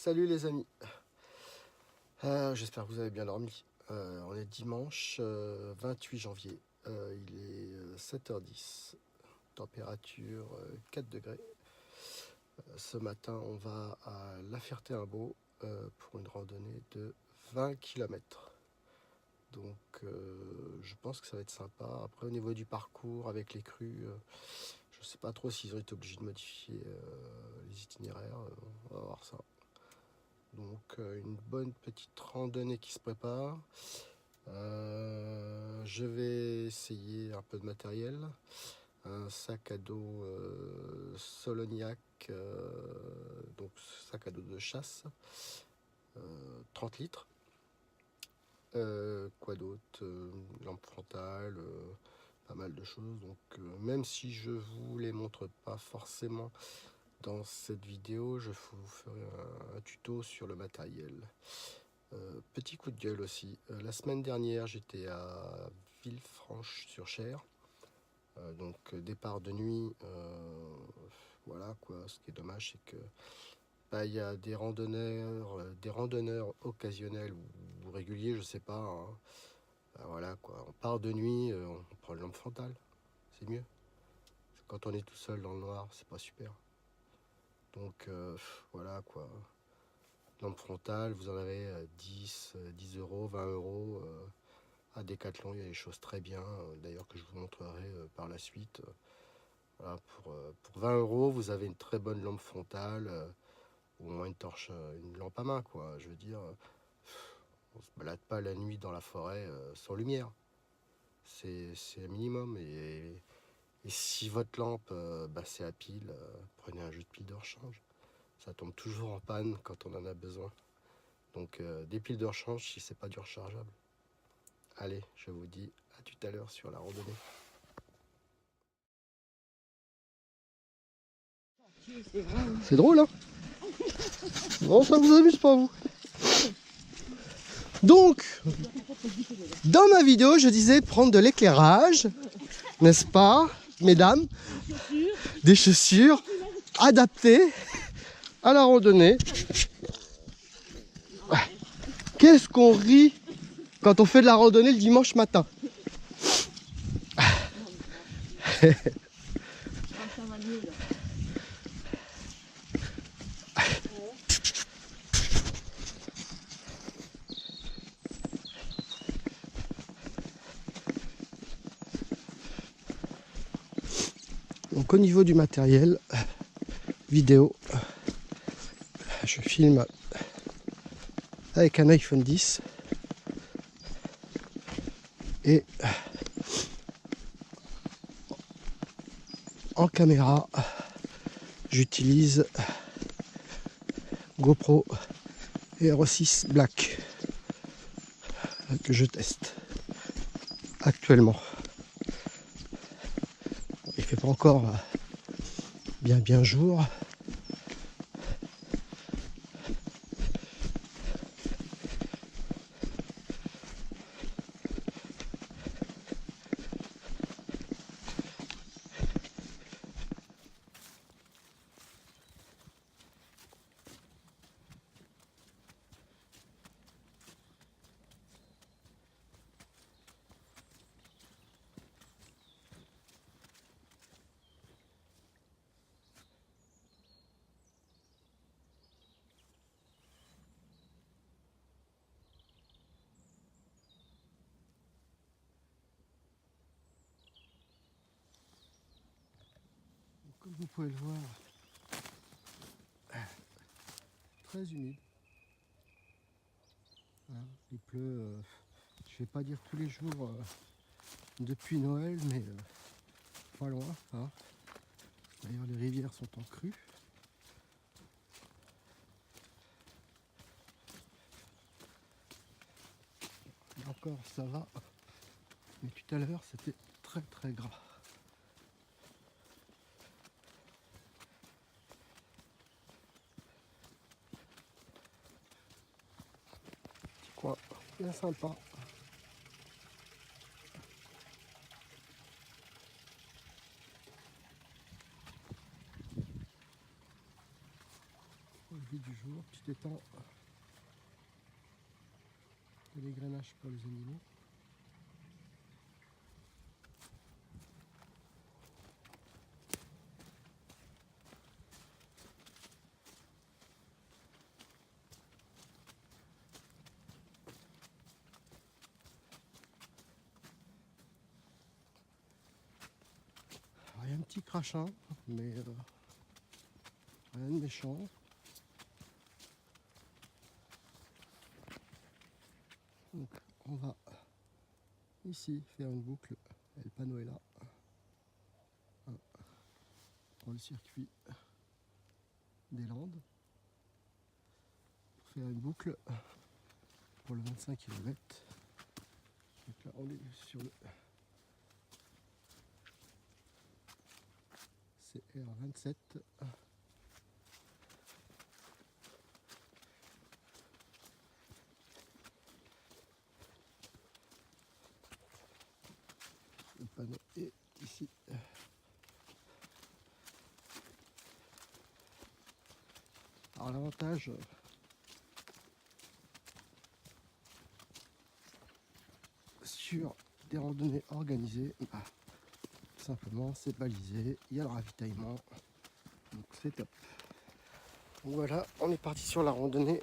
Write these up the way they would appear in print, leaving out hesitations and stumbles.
Salut les amis, j'espère que vous avez bien dormi. On est dimanche 28 janvier, il est 7h10, température 4 degrés. Ce matin on va à La Ferté-un-Beau pour une randonnée de 20 km. Donc je pense que ça va être sympa. Après au niveau du parcours avec les crues, je ne sais pas trop s'ils ont été obligés de modifier les itinéraires, on va voir ça. Donc une bonne petite randonnée qui se prépare. Je vais essayer un peu de matériel. Un sac à dos Soloniac, donc sac à dos de chasse, 30 litres. Quoi d'autre, lampe frontale, pas mal de choses. Donc même si je vous les montre pas forcément dans cette vidéo, je vous ferai un tuto sur le matériel. Petit coup de gueule aussi. La semaine dernière, j'étais à Villefranche-sur-Cher. Donc départ de nuit. Voilà quoi. Ce qui est dommage, c'est que il y a des randonneurs occasionnels ou réguliers, je sais pas. Hein. Voilà quoi. On part de nuit, on prend le lampe frontale. C'est mieux. Quand on est tout seul dans le noir, c'est pas super. Donc voilà quoi. Lampe frontale, vous en avez 10 euros, 20 euros. À Decathlon, il y a des choses très bien, d'ailleurs que je vous montrerai par la suite. Voilà, pour 20 euros, vous avez une très bonne lampe frontale, ou au moins une torche, une lampe à main, quoi. Je veux dire, on se balade pas la nuit dans la forêt sans lumière. C'est un minimum. Et si votre lampe, c'est à pile, prenez un jeu de pile de rechange. Ça tombe toujours en panne quand on en a besoin. Donc des piles de rechange si c'est pas du rechargeable. Allez, je vous dis à tout à l'heure sur la randonnée. C'est drôle, hein? Non, ça vous amuse pas, vous? Donc, dans ma vidéo, je disais prendre de l'éclairage, n'est-ce pas, mesdames? Des chaussures adaptées à la randonnée. Qu'est-ce qu'on rit quand on fait de la randonnée le dimanche matin? Donc au niveau du matériel vidéo, je filme avec un iPhone 10 et en caméra j'utilise GoPro Hero 6 Black que je teste actuellement. Il fait pas encore bien jour. Comme vous pouvez le voir, très humide. Hein, il pleut, je vais pas dire tous les jours depuis Noël, mais pas loin. Hein. D'ailleurs, les rivières sont en crue. Et encore, ça va. Mais tout à l'heure, c'était très gras. Petit coin bien sympa. Au vu du du jour, petit étang de l'égrenage pour les animaux. Alors, il y a un petit crachin, mais rien de méchant. Donc on va ici faire une boucle, et le panneau est là, pour le circuit des Landes, pour faire une boucle pour le 25 km. Donc là on est sur le CR27. Le panneau est ici. Alors l'avantage sur des randonnées organisées, tout simplement c'est balisé, il y a le ravitaillement, donc c'est top. Donc voilà, on est parti sur la randonnée.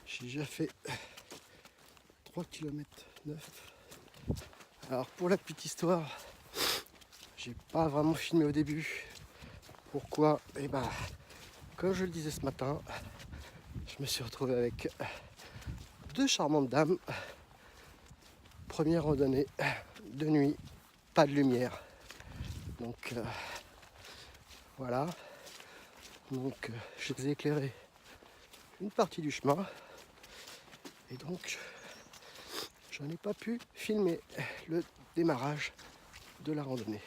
J'ai déjà fait 3 km 9. Alors pour la petite histoire, j'ai pas vraiment filmé au début. Pourquoi? Eh ben, comme je le disais ce matin, je me suis retrouvé avec deux charmantes dames. Première randonnée de nuit, pas de lumière. Donc voilà. Donc je les ai éclairés une partie du chemin. Et donc je n'ai pas pu filmer le démarrage de la randonnée.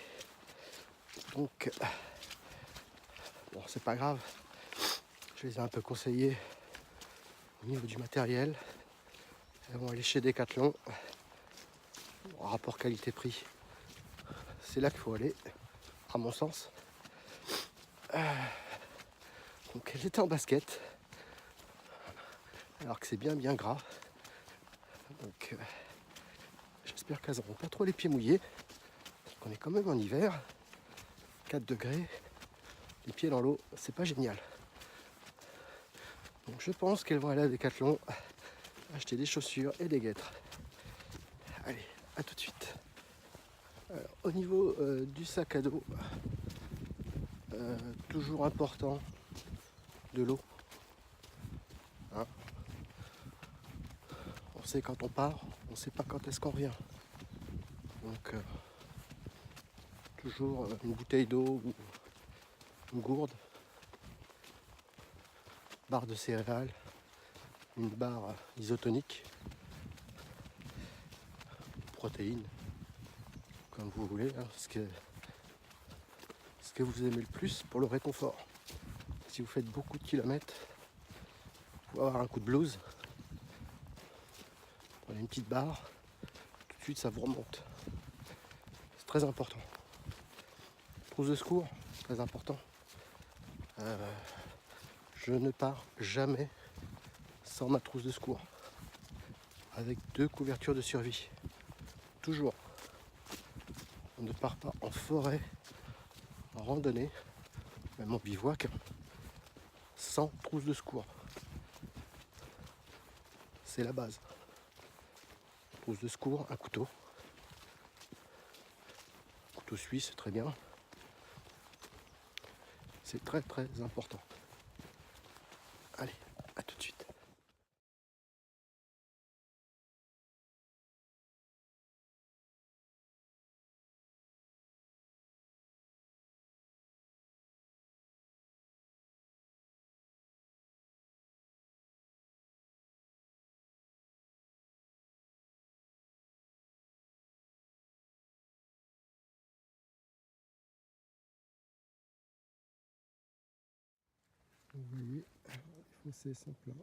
Donc bon, c'est pas grave. Je les ai un peu conseillés au niveau du matériel. Elles vont aller chez Decathlon. Rapport qualité-prix, c'est là qu'il faut aller, à mon sens. Donc elles étaient en basket, alors que c'est bien gras. Donc j'espère qu'elles n'auront pas trop les pieds mouillés. On est quand même en hiver, 4 degrés, les pieds dans l'eau, c'est pas génial. Donc je pense qu'elles vont aller à Decathlon acheter des chaussures et des guêtres. Allez, à tout de suite. Alors, au niveau du sac à dos, toujours important, de l'eau. Hein, on sait quand on part, on ne sait pas quand est-ce qu'on revient. Donc toujours une bouteille d'eau ou une gourde, barre de céréales, une barre isotonique, protéines, comme vous voulez, hein, ce que vous aimez le plus pour le réconfort. Si vous faites beaucoup de kilomètres, vous avoir un coup de blues, prenez une petite barre, tout de suite ça vous remonte. C'est très important. Trousse de secours, très important. Je ne pars jamais sans ma trousse de secours, avec 2 couvertures de survie. Toujours. On ne part pas en forêt, en randonnée, même en bivouac, sans trousse de secours. C'est la base. Trousse de secours, un couteau. Couteau suisse, très bien. C'est très important. Allez, à tout de suite. Vous voyez, les fossés sont pleins.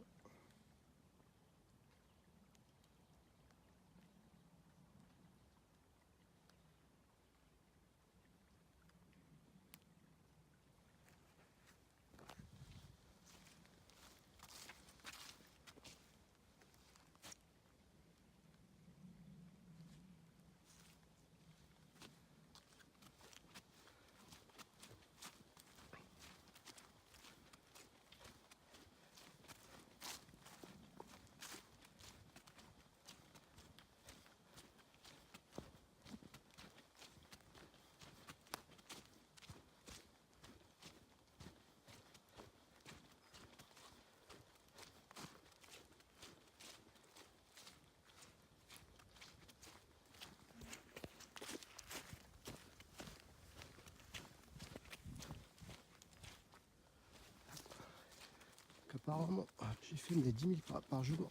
apparemment, j'ai fait mes 10 000 pas par jour.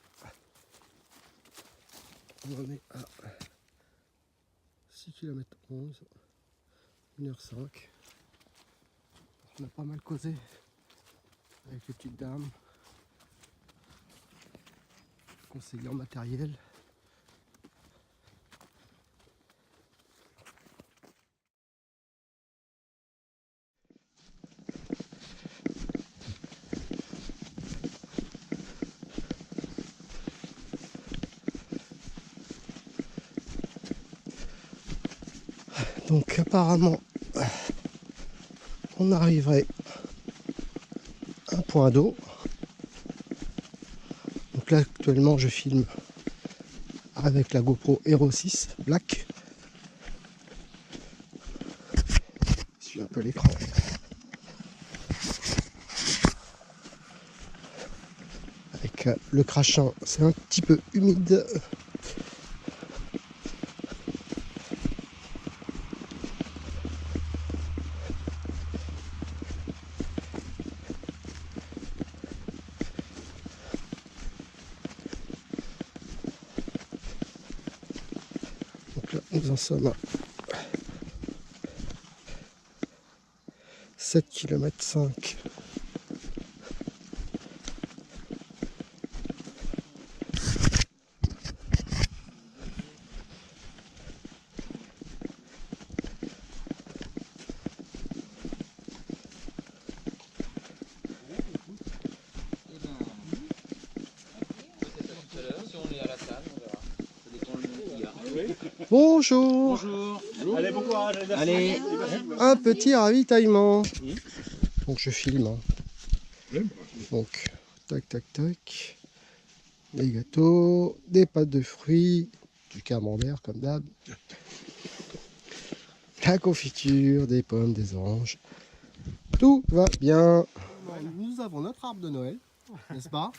On en est à 6 km 11, 1h05. On a pas mal causé avec les petites dames, conseillers en matériel. Donc apparemment, on arriverait à un point d'eau. Donc là actuellement je filme avec la GoPro Hero 6 Black. Je suis un peu l'écran. Avec le crachin, c'est un petit peu humide. Donc là, nous en sommes à 7 km 5. Bonjour. Bonjour. Allez, bon courage. Allez. Un petit ravitaillement. Donc je filme. Hein. Donc, tac, tac, tac. Des gâteaux, des pâtes de fruits, du camembert comme d'hab. La confiture, des pommes, des oranges. Tout va bien. Nous avons notre arbre de Noël, n'est-ce pas?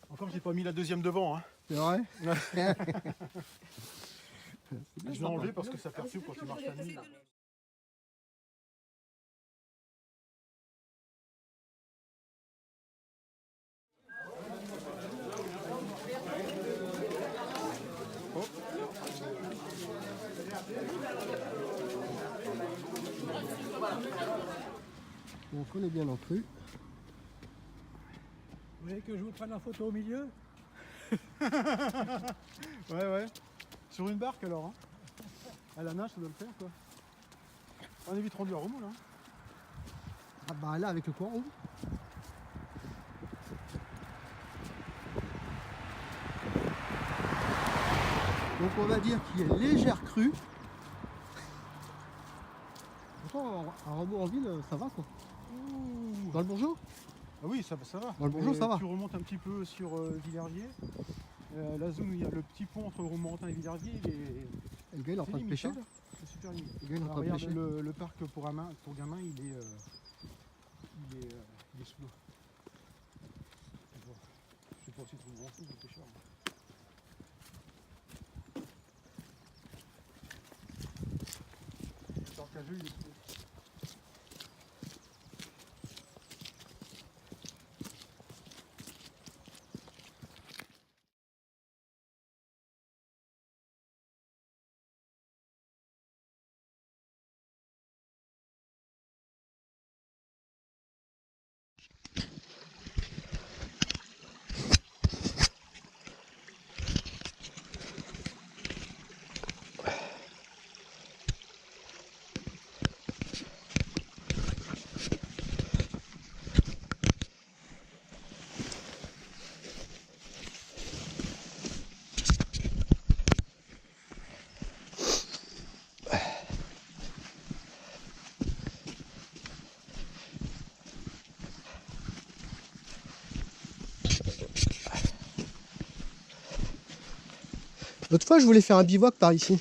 Encore, j'ai pas mis la deuxième devant. Hein. C'est vrai? Je l'ai enlevé parce que ça perturbe quand tu marches la nuit. Donc on est bien en crue. Vous voulez que je vous prenne la photo au milieu? Ouais. Sur une barque alors. Hein. À la nage, ça doit le faire quoi. On est vite rendu à remous là. Ah bah là avec le courant. Donc on va dire qu'il y a une légère crue. Pourtant à Remous en ville ça va quoi. Dans le Bourgeot? Ah oui, ça va. Dans le Bourgeot, ça va. Tu remontes un petit peu sur Villerviers. La zone où il y a le petit pont entre Romorantin et Villerviers, il est. Et le gars il est en train de limite, pêcher hein. là. C'est super limite. Le gars il est en train de Regarde pêcher. le parc pour gamin, il est sous l'eau. Je sais pas si tu trouves grand chose de pêcheur. Dans le cageux, il est sous l'eau. L'autre fois je voulais faire un bivouac par ici.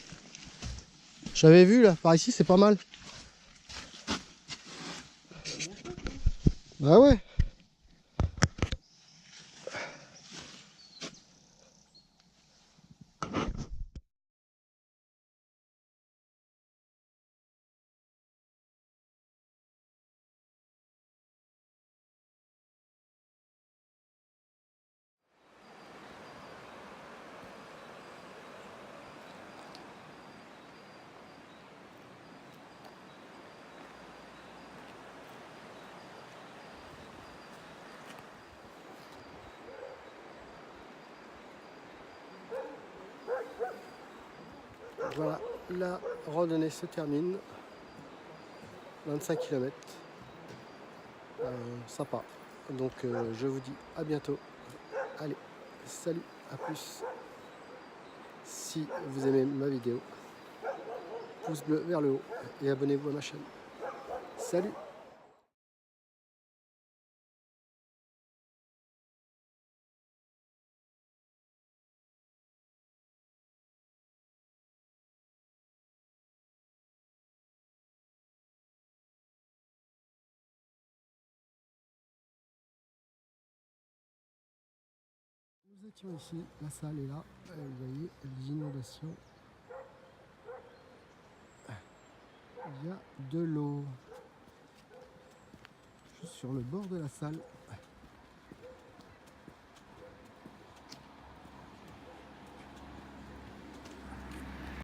J'avais vu là, par ici c'est pas mal. Bah ouais. Voilà, la randonnée se termine. 25 km. Sympa. Donc je vous dis à bientôt. Allez, salut, à plus. Si vous aimez ma vidéo, pouce bleu vers le haut et abonnez-vous à ma chaîne. Salut! Nous étions ici, la salle est là, vous voyez les inondations. Il y a de l'eau juste sur le bord de la salle.